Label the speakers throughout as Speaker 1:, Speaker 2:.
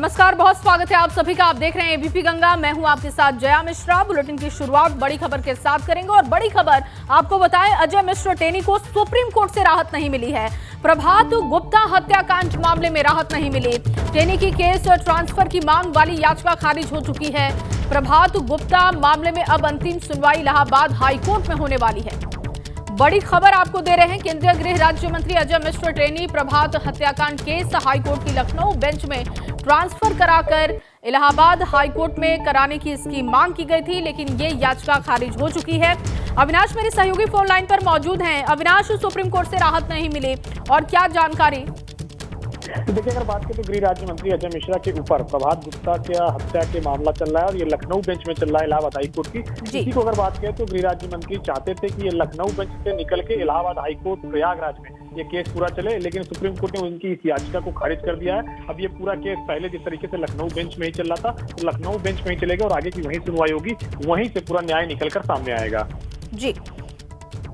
Speaker 1: नमस्कार, बहुत स्वागत है आप सभी का। आप देख रहे हैं एबीपी गंगा। मैं हूं आपके साथ जया मिश्रा। बुलेटिन की शुरुआत बड़ी खबर के साथ करेंगे और बड़ी खबर आपको बताएं, अजय मिश्र टेनी को सुप्रीम कोर्ट से राहत नहीं मिली है। प्रभात गुप्ता हत्याकांड मामले में राहत नहीं मिली। टेनी की केस ट्रांसफर की मांग वाली याचिका खारिज हो चुकी है। प्रभात गुप्ता मामले में अब अंतिम सुनवाई इलाहाबाद हाईकोर्ट में होने वाली है। बड़ी खबर आपको दे रहे हैं, केंद्रीय गृह राज्य मंत्री अजय मिश्र टेनी प्रभात हत्याकांड केस हाईकोर्ट की लखनऊ बेंच में ट्रांसफर कराकर इलाहाबाद हाईकोर्ट में कराने की इसकी मांग की गई थी, लेकिन ये याचिका खारिज हो चुकी है। अविनाश मेरे सहयोगी फोन लाइन पर मौजूद हैं। अविनाश, सुप्रीम कोर्ट से राहत नहीं मिली और क्या जानकारी?
Speaker 2: तो देखिए, अगर बात करें तो गृह राज्य मंत्री अजय मिश्रा के ऊपर प्रभात गुप्ता के हत्या के मामला चल रहा है और ये लखनऊ बेंच में चल रहा है, इलाहाबाद हाईकोर्ट की। इसी को अगर बात करें तो गृह राज्य मंत्री चाहते थे कि ये लखनऊ बेंच से निकल के इलाहाबाद हाईकोर्ट प्रयागराज में ये केस पूरा चले, लेकिन सुप्रीम कोर्ट ने उनकी इस याचिका को खारिज कर दिया है। अब ये पूरा केस पहले जिस तरीके से लखनऊ बेंच में ही चल रहा था, तो लखनऊ बेंच में ही चलेगा और आगे की वहीं सुनवाई होगी, वहीं से पूरा न्याय निकलकर सामने आएगा।
Speaker 1: जी,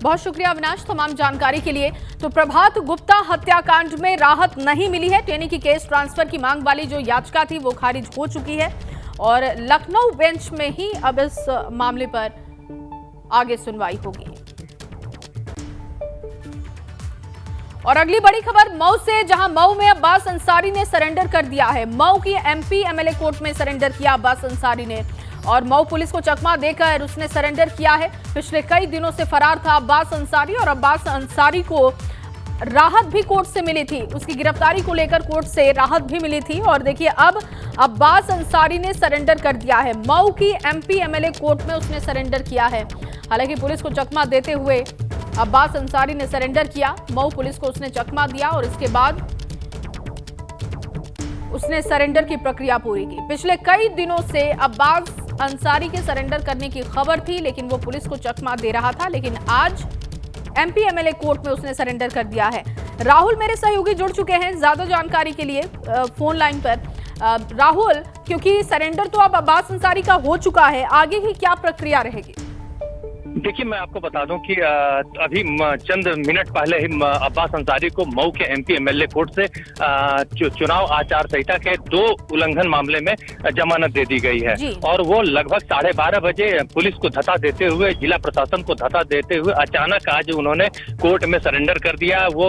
Speaker 1: बहुत शुक्रिया अविनाश तमाम जानकारी के लिए। तो प्रभात गुप्ता हत्याकांड में राहत नहीं मिली है। टेनी की केस ट्रांसफर की मांग वाली जो याचिका थी वो खारिज हो चुकी है और लखनऊ बेंच में ही अब इस मामले पर आगे सुनवाई होगी। और अगली बड़ी खबर मऊ से, जहां मऊ में अब्बास अंसारी ने सरेंडर कर दिया है। मऊ की एमपी एमएलए कोर्ट में सरेंडर किया अब्बास अंसारी ने और मऊ पुलिस को चकमा देकर उसने सरेंडर किया है। पिछले कई दिनों से फरार था अब्बास अंसारी और अब्बास अंसारी को राहत भी कोर्ट से मिली थी। उसकी गिरफ्तारी को लेकर कोर्ट से राहत भी मिली थी और देखिए अब अब्बास अंसारी ने सरेंडर कर दिया है। मऊ की एमपी एमएलए कोर्ट में उसने सरेंडर किया है। हालांकि पुलिस को चकमा देते हुए अब्बास अंसारी ने सरेंडर किया। मऊ पुलिस को उसने चकमा दिया और इसके बाद उसने सरेंडर की प्रक्रिया पूरी की। पिछले कई दिनों से अब्बास अंसारी के सरेंडर करने की खबर थी, लेकिन वो पुलिस को चकमा दे रहा था, लेकिन आज एमपी एमएलए कोर्ट में उसने सरेंडर कर दिया है। राहुल मेरे सहयोगी जुड़ चुके हैं ज्यादा जानकारी के लिए फोन लाइन पर। राहुल, क्योंकि सरेंडर तो अब अब्बास अंसारी का हो चुका है, आगे की क्या प्रक्रिया रहेगी?
Speaker 3: देखिए, मैं आपको बता दूं कि अभी चंद मिनट पहले ही अब्बास अंसारी को मऊ के एमपी एमएलए कोर्ट से चुनाव आचार संहिता के 2 उल्लंघन मामले में जमानत दे दी गई है और वो लगभग 12:30 बजे पुलिस को धता देते हुए, जिला प्रशासन को धता देते हुए अचानक आज उन्होंने कोर्ट में सरेंडर कर दिया। वो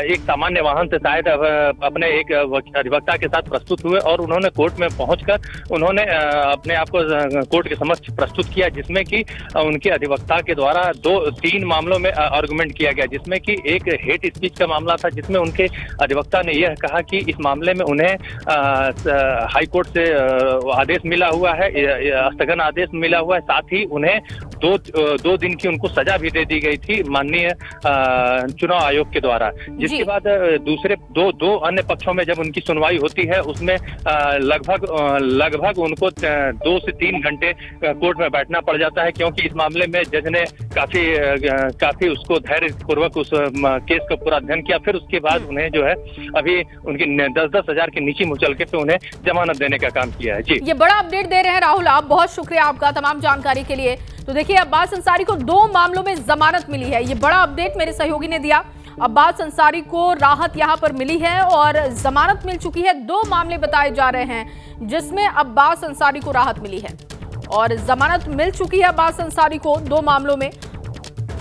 Speaker 3: एक सामान्य वाहन से शायद अपने एक अधिवक्ता के साथ प्रस्तुत हुए और उन्होंने कोर्ट में पहुंचकर उन्होंने अपने आप को कोर्ट के समक्ष प्रस्तुत किया, जिसमें कि उनके अधिवक्ता के द्वारा 2-3 मामलों में आर्गुमेंट किया गया, जिसमें कि एक हेट स्पीच का मामला था, जिसमें उनके अधिवक्ता ने यह कहा कि इस मामले में उन्हें हाई कोर्ट से आदेश मिला हुआ है, स्थगन आदेश मिला हुआ है। साथ ही उन्हें 2 दिन की उनको सजा भी दे दी गई थी माननीय चुनाव आयोग के द्वारा। जिसके बाद दूसरे दो अन्य पक्षों में जब उनकी सुनवाई होती है, उसमें लगभग उनको 2 से 3 घंटे कोर्ट में बैठना पड़ जाता है, क्योंकि इस मामले में जज ने काफी उसको धैर्य पूर्वक उस केस का पूरा अध्ययन किया। फिर उसके बाद उन्हें जो है अभी उनकी 10-10 हजार के नीचे मुचलके पे उन्हें जमानत देने का काम किया है। जी, ये
Speaker 1: बड़ा अपडेट दे रहे हैं राहुल आप, बहुत शुक्रिया आपका तमाम जानकारी के लिए। तो देखिए, अब्बास अंसारी को 2 मामलों में जमानत मिली है। ये बड़ा अपडेट मेरे सहयोगी ने दिया। अब्बास अंसारी को राहत यहां पर मिली है और जमानत मिल चुकी है। 2 मामले बताए जा रहे हैं जिसमें अब्बास अंसारी को राहत मिली है और जमानत मिल चुकी है अब्बास अंसारी को 2 मामलों में।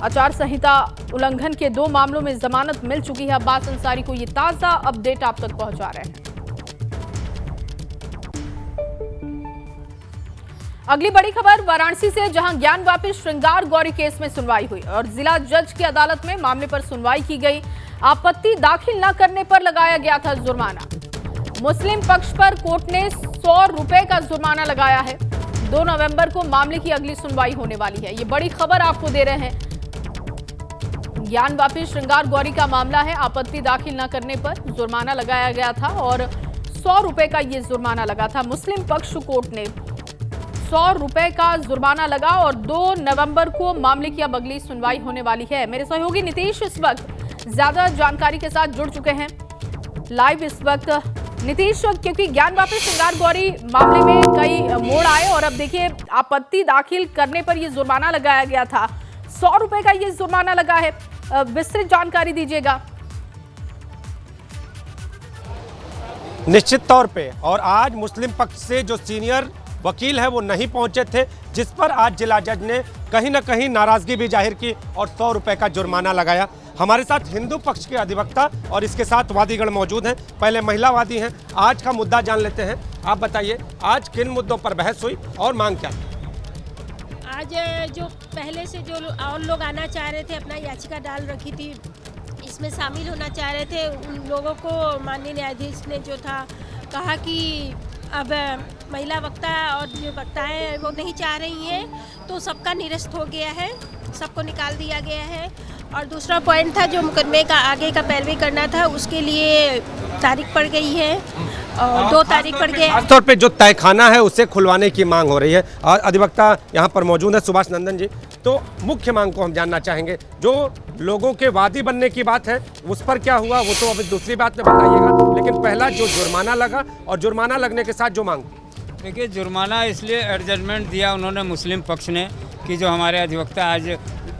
Speaker 1: आचार संहिता उल्लंघन के 2 मामलों में जमानत मिल चुकी है अब्बास अंसारी को। ये ताजा अपडेट आप तक पहुंचा रहे हैं। अगली बड़ी खबर वाराणसी से, जहां ज्ञानवापी श्रृंगार गौरी केस में सुनवाई हुई और जिला जज की अदालत में मामले पर सुनवाई की गई। आपत्ति दाखिल न करने पर लगाया गया था जुर्माना। मुस्लिम पक्ष पर कोर्ट ने 100 रुपए का जुर्माना लगाया है। 2 नवंबर को मामले की अगली सुनवाई होने वाली है। ये बड़ी खबर आपको दे रहे हैं। ज्ञानवापी श्रृंगार गौरी का मामला है। आपत्ति दाखिल न करने पर जुर्माना लगाया गया था और 100 रुपए का ये जुर्माना लगा था। मुस्लिम पक्ष कोर्ट ने 100 रुपए का जुर्माना लगा और 2 नवंबर को मामले की अब अगली सुनवाई होने वाली है। मेरे सहयोगी नीतीश इस वक्त ज्यादा जानकारी के साथ जुड़ चुके हैं लाइव इस वक्त। नीतीश, क्योंकि ज्ञानवापी श्रृंगार गौरी मामले में कई मोड़ आए और अब देखिए आपत्ति दाखिल करने पर यह जुर्माना लगाया गया था, 100 रुपए का यह जुर्माना लगा है, विस्तृत जानकारी दीजिएगा।
Speaker 4: निश्चित तौर पे। और आज मुस्लिम पक्ष से जो सीनियर वकील है वो नहीं पहुंचे थे, जिस पर आज जिला जज ने कहीं ना कहीं नाराजगी भी जाहिर की और 100 रुपए का जुर्माना लगाया। हमारे साथ हिंदू पक्ष के अधिवक्ता और इसके साथ वादीगण मौजूद हैं। पहले महिला वादी हैं, आज का मुद्दा जान लेते हैं। आप बताइए आज किन मुद्दों पर बहस हुई और मांग क्या थी?
Speaker 5: आज जो पहले से जो और लोग आना चाह रहे थे, अपना याचिका डाल रखी थी, इसमें शामिल होना चाह रहे थे, उन लोगों को माननीय न्यायाधीश ने जो था कहा कि अब महिला वक्ता और जो वक्ताएं हैं वो नहीं चाह रही हैं, तो सबका निरस्त हो गया है, सबको निकाल दिया गया है। और दूसरा पॉइंट था जो मुकदमे का आगे का पैरवी करना था, उसके लिए तारीख पड़ गई है और 2 तारीख पड़ गई है।
Speaker 4: खासतौर पे जो तहखाना है उसे खुलवाने की मांग हो रही है और अधिवक्ता यहाँ पर मौजूद है सुभाष नंदन जी। तो मुख्य मांग को हम जानना चाहेंगे, जो लोगों के वादी बनने की बात है उस पर क्या हुआ वो तो अभी दूसरी बात में बताइएगा, लेकिन पहला जो जुर्माना लगा और जुर्माना लगने के साथ जो मांग।
Speaker 6: देखिए, जुर्माना इसलिए एडजस्टमेंट दिया उन्होंने मुस्लिम पक्ष ने कि जो हमारे अधिवक्ता आज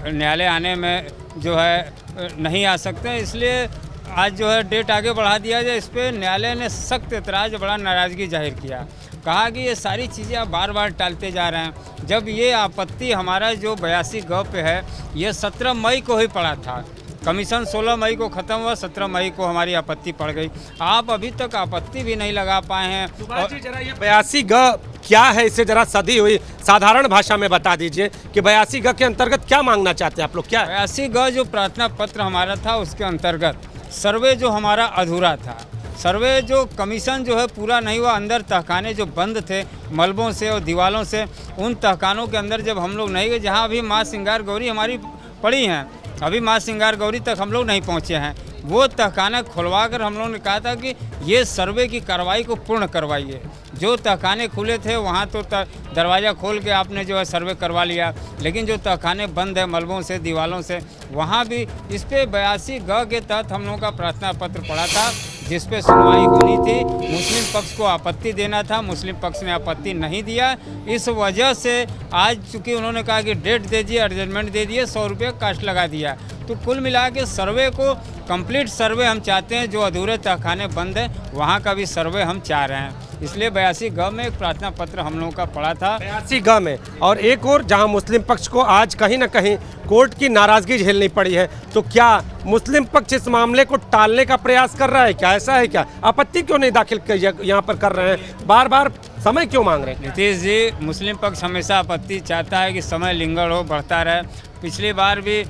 Speaker 6: न्यायालय आने में जो है नहीं आ सकते, इसलिए आज जो है डेट आगे बढ़ा दिया जाए। इस पर न्यायालय ने सख्त एतराज़, बड़ा नाराज़गी जाहिर किया, कहा कि ये सारी चीज़ें आप बार बार टालते जा रहे हैं। जब ये आपत्ति हमारा जो 82 ग पे है, ये 17 मई को ही पड़ा था। कमीशन 16 मई को ख़त्म हुआ, 17 मई को हमारी आपत्ति पड़ गई। आप अभी तक आपत्ति भी नहीं लगा पाए हैं।
Speaker 4: सुभाष जी, जरा ये 82 ग क्या है, इसे जरा सदी हुई साधारण भाषा में बता दीजिए कि 82 ग के अंतर्गत क्या मांगना चाहते हैं आप लोग? क्या
Speaker 6: 82 ग जो प्रार्थना पत्र हमारा था उसके अंतर्गत सर्वे जो हमारा अधूरा था, सर्वे जो कमीशन जो है पूरा नहीं हुआ, अंदर तहखाने जो बंद थे मलबों से और दीवालों से, उन तहखानों के अंदर जब हम लोग नहीं गए, जहाँ अभी माँ श्रृंगार गौरी हमारी पड़ी हैं, अभी माँ श्रृंगार गौरी तक हम लोग नहीं पहुँचे हैं, वो तहखाना खुलवा कर हम लोगों ने कहा था कि ये सर्वे की कार्रवाई को पूर्ण करवाइए। जो तहखाने खुले थे वहाँ तो दरवाज़ा खोल के आपने जो है सर्वे करवा लिया, लेकिन जो तहखाने बंद है मलबों से दीवालों से, वहाँ भी इस पे 82 ग के तहत हम लोगों का प्रार्थना पत्र पड़ा था, जिस पे सुनवाई होनी थी। मुस्लिम पक्ष को आपत्ति देना था, मुस्लिम पक्ष ने आपत्ति नहीं दिया। इस वजह से आज चूँकि उन्होंने कहा कि डेट दे दिए, एडजस्टमेंट दे दिए, 100 रुपये कास्ट लगा दिया, तो कुल मिला के सर्वे को कंप्लीट सर्वे हम चाहते हैं। जो अधूरे तहखाने बंद हैं वहाँ का भी सर्वे हम चाह रहे हैं, इसलिए 82 ग में एक प्रार्थना पत्र हम लोगों का पड़ा था।
Speaker 4: 82 ग में, और एक और जहां मुस्लिम पक्ष को आज कहीं ना कहीं कोर्ट की नाराजगी झेलनी पड़ी है, तो क्या मुस्लिम पक्ष इस मामले को टालने का प्रयास कर रहा है क्या? ऐसा है क्या? आपत्ति क्यों नहीं दाखिल यहाँ पर कर रहे हैं, बार बार समय क्यों मांग रहे हैं?
Speaker 6: नीतीश जी, मुस्लिम पक्ष हमेशा आपत्ति चाहता है कि समय लिंगर हो, बढ़ता रहे। पिछली बार भी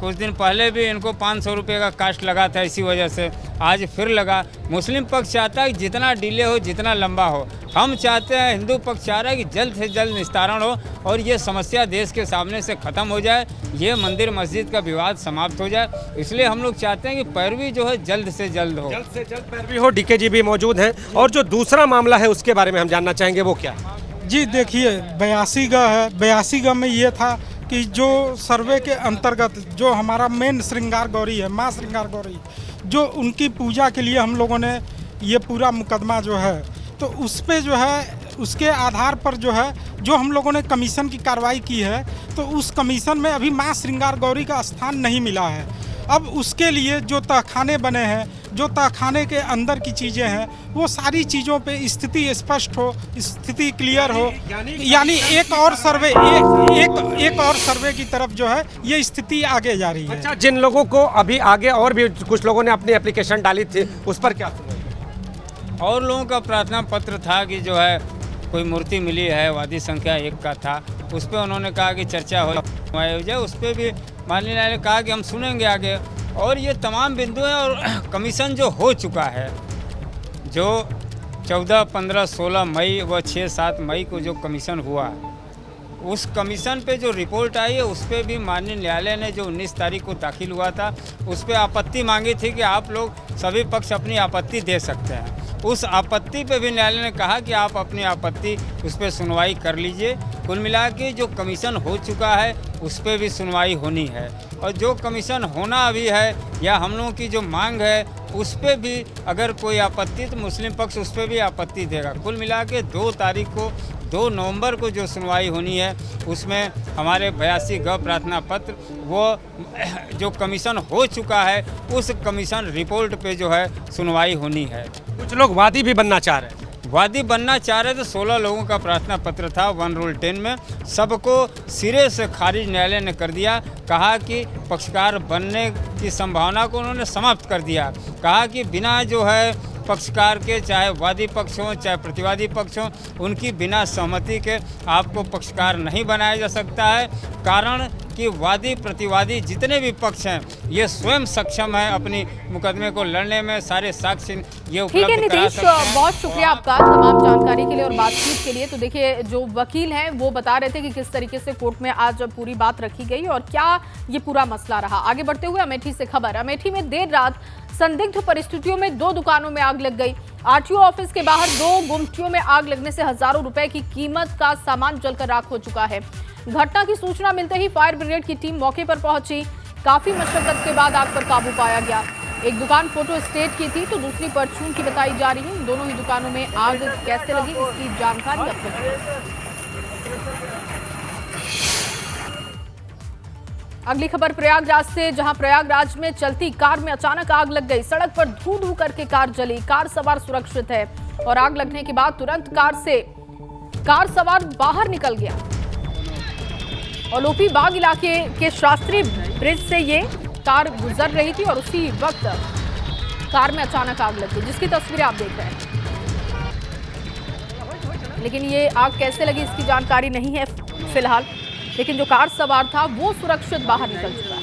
Speaker 6: कुछ दिन पहले भी इनको 500 रुपये का कास्ट लगा था, इसी वजह से आज फिर लगा। मुस्लिम पक्ष चाहता है कि जितना डिले हो, जितना लंबा हो, हम चाहते हैं, हिंदू पक्ष चाह रहा है कि जल्द से जल्द निस्तारण हो और ये समस्या देश के सामने से ख़त्म हो जाए, ये मंदिर मस्जिद का विवाद समाप्त हो जाए। इसलिए हम लोग चाहते हैं कि पैरवी जो है जल्द से जल्द हो,
Speaker 4: जल्द से जल्द पैरवी हो। डीके जी भी मौजूद हैं और जो दूसरा मामला है उसके बारे में हम जानना चाहेंगे, वो क्या?
Speaker 7: जी देखिए, 82 ग है। 82 ग में ये था कि जो सर्वे के अंतर्गत जो हमारा मेन श्रृंगार गौरी है, माँ श्रृंगार गौरी, जो उनकी पूजा के लिए हम लोगों ने ये पूरा मुकदमा जो है, तो उस पे जो है उसके आधार पर जो है जो हम लोगों ने कमीशन की कार्रवाई की है, तो उस कमीशन में अभी माँ श्रृंगार गौरी का स्थान नहीं मिला है। अब उसके लिए जो तहखाने बने हैं, जो तहखाने के अंदर की चीज़ें हैं, वो सारी चीज़ों पे स्थिति स्पष्ट हो, स्थिति क्लियर हो, यानी एक और सर्वे की तरफ जो है ये स्थिति आगे जा रही है।
Speaker 4: अच्छा, जिन लोगों को अभी आगे और भी कुछ लोगों ने अपनी एप्लीकेशन डाली थी, उस पर क्या?
Speaker 6: और लोगों का प्रार्थना पत्र था कि जो है कोई मूर्ति मिली है, वादी संख्या 1 का था, उस पर उन्होंने कहा कि चर्चा हो जाए, उस पर भी माननीय न्यायालय ने कहा कि हम सुनेंगे आगे। और ये तमाम बिंदु हैं और कमीशन जो हो चुका है, जो 14, 15, 16 मई व 6, 7 मई को जो कमीशन हुआ, उस कमीशन पे जो रिपोर्ट आई है उस पर भी माननीय न्यायालय ने जो 19 तारीख को दाखिल हुआ था, उस पर आपत्ति मांगी थी कि आप लोग सभी पक्ष अपनी आपत्ति दे सकते हैं। उस आपत्ति पे भी न्यायालय ने कहा कि आप अपनी आपत्ति उस पर सुनवाई कर लीजिए। कुल मिला के जो कमीशन हो चुका है उस पर भी सुनवाई होनी है, और जो कमीशन होना अभी है या हम लोगों की जो मांग है उस पर भी अगर कोई आपत्ति, तो मुस्लिम पक्ष उस पर भी आपत्ति देगा। कुल मिला के 2 तारीख को 2 नवंबर को जो सुनवाई होनी है, उसमें हमारे 82 ग प्रार्थना पत्र, वो जो कमीशन हो चुका है उस कमीशन रिपोर्ट पे जो है सुनवाई होनी है।
Speaker 4: कुछ लोग वादी भी बनना चाह रहे हैं।
Speaker 6: वादी बनना चाह रहे थे। 16 लोगों का प्रार्थना पत्र था 1 रूल 10 में, सबको सिरे से खारिज न्यायालय ने कर दिया। कहा कि पक्षकार बनने की संभावना को उन्होंने समाप्त कर दिया। कहा कि बिना जो है पक्षकार के, चाहे वादी पक्ष हों चाहे प्रतिवादी पक्ष हों, उनकी बिना सहमति के आपको पक्षकार नहीं बनाया जा सकता है। कारण कि वादी प्रतिवादी जितने भी पक्ष हैं ये स्वयं सक्षम है अपनी मुकदमे को लड़ने में, सारे साक्ष्य ये
Speaker 1: ठीक है
Speaker 6: उपलब्ध करा
Speaker 1: नीतीश,
Speaker 6: सकते हैं।
Speaker 1: बहुत शुक्रिया आपका तमाम जानकारी के लिए और बातचीत के लिए। तो देखिए, जो वकील हैं वो बता रहे थे कि किस तरीके से कोर्ट में आज पूरी बात रखी गई और क्या ये पूरा मसला रहा। आगे बढ़ते हुए अमेठी से खबर। अमेठी में देर रात संदिग्ध परिस्थितियों में 2 दुकानों में आग लग गई। आरटीओ ऑफिस के बाहर 2 गुमटियों में आग लगने से हजारों रुपए की कीमत का सामान जलकर राख हो चुका है। घटना की सूचना मिलते ही फायर ब्रिगेड की टीम मौके पर पहुंची। काफी मशक्कत के बाद आग पर काबू पाया गया। एक दुकान फोटो स्टेट की थी तो दूसरी परचून की बताई जा रही है। दोनों ही दुकानों में आग कैसे लगी इसकी जानकारी अब तक। अगली खबर प्रयागराज से, जहां प्रयागराज में चलती कार में अचानक आग लग गई। सड़क पर धू धू करके कार जली। कार सवार सुरक्षित है और आग लगने के बाद तुरंत कार सवार बाहर निकल गया। ओलोपी बाग इलाके के शास्त्री ब्रिज से ये कार गुजर रही थी और उसी वक्त कार में अचानक आग लग गई, जिसकी तस्वीरें आप देख रहे हैं। लेकिन ये आग कैसे लगी इसकी जानकारी नहीं है फिलहाल, लेकिन जो कार सवार था वो सुरक्षित बाहर निकल चुका है।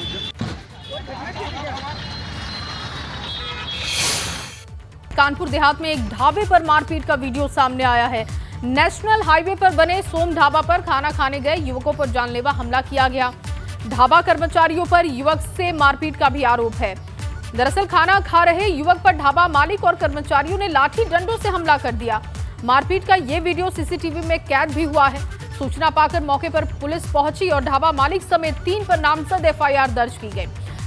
Speaker 1: कानपुर देहात में एक ढाबे पर मारपीट का वीडियो सामने आया है। नेशनल हाईवे पर बने सोम ढाबा पर खाना खाने गए युवकों पर जानलेवा हमला किया गया। ढाबा कर्मचारियों पर युवक से मारपीट का भी आरोप है। दरअसल खाना खा रहे युवक पर ढाबा मालिक और कर्मचारियों ने लाठी डंडों से हमला कर दिया। मारपीट का ये वीडियो सीसीटीवी में कैद भी हुआ है। सूचना पाकर मौके पर पुलिस पहुंची और ढाबा मालिक समेत 3 पर नामजद एफआईआर दर्ज की गई।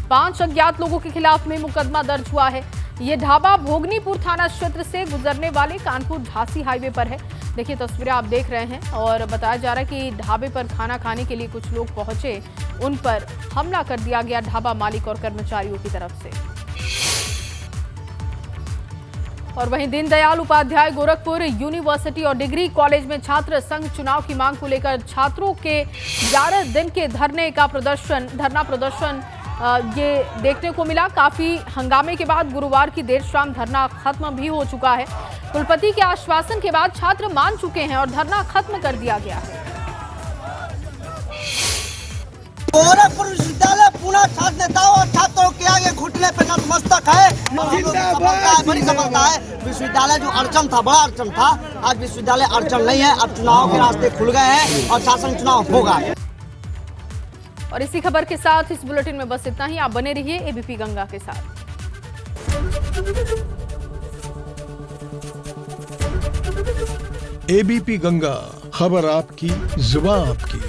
Speaker 1: 5 अज्ञात लोगों के खिलाफ में मुकदमा दर्ज हुआ है। ये ढाबा भोगनीपुर थाना क्षेत्र से गुजरने वाले कानपुर झांसी हाईवे पर है। देखिए, तस्वीरें आप देख रहे हैं और बताया जा रहा है कि ढाबे पर खाना खाने के लिए कुछ लोग पहुंचे, उन पर हमला कर दिया गया ढाबा मालिक और कर्मचारियों की तरफ से। और वहीं दीनदयाल उपाध्याय गोरखपुर यूनिवर्सिटी और डिग्री कॉलेज में छात्र संघ चुनाव की मांग को लेकर छात्रों के 11 दिन के धरना प्रदर्शन ये देखने को मिला। काफी हंगामे के बाद गुरुवार की देर शाम धरना खत्म भी हो चुका है। कुलपति के आश्वासन के बाद छात्र मान चुके हैं और धरना खत्म कर दिया गया है।
Speaker 8: गोरखपुर विश्वविद्यालय पुनः छात्र नेताओं और छात्रों के आगे घुटने पे नतमस्तक है। बड़ी सफलता है। विश्वविद्यालय जो अड़चन था, बड़ा अड़चन था, आज विश्वविद्यालय अड़चन नहीं है। अब चुनाव के रास्ते खुल गए हैं और शासन चुनाव होगा।
Speaker 1: और इसी खबर के साथ इस बुलेटिन में बस इतना ही। आप बने रहिए एबीपी गंगा के साथ।
Speaker 9: एबीपी गंगा, खबर आपकी, जुबान आपकी।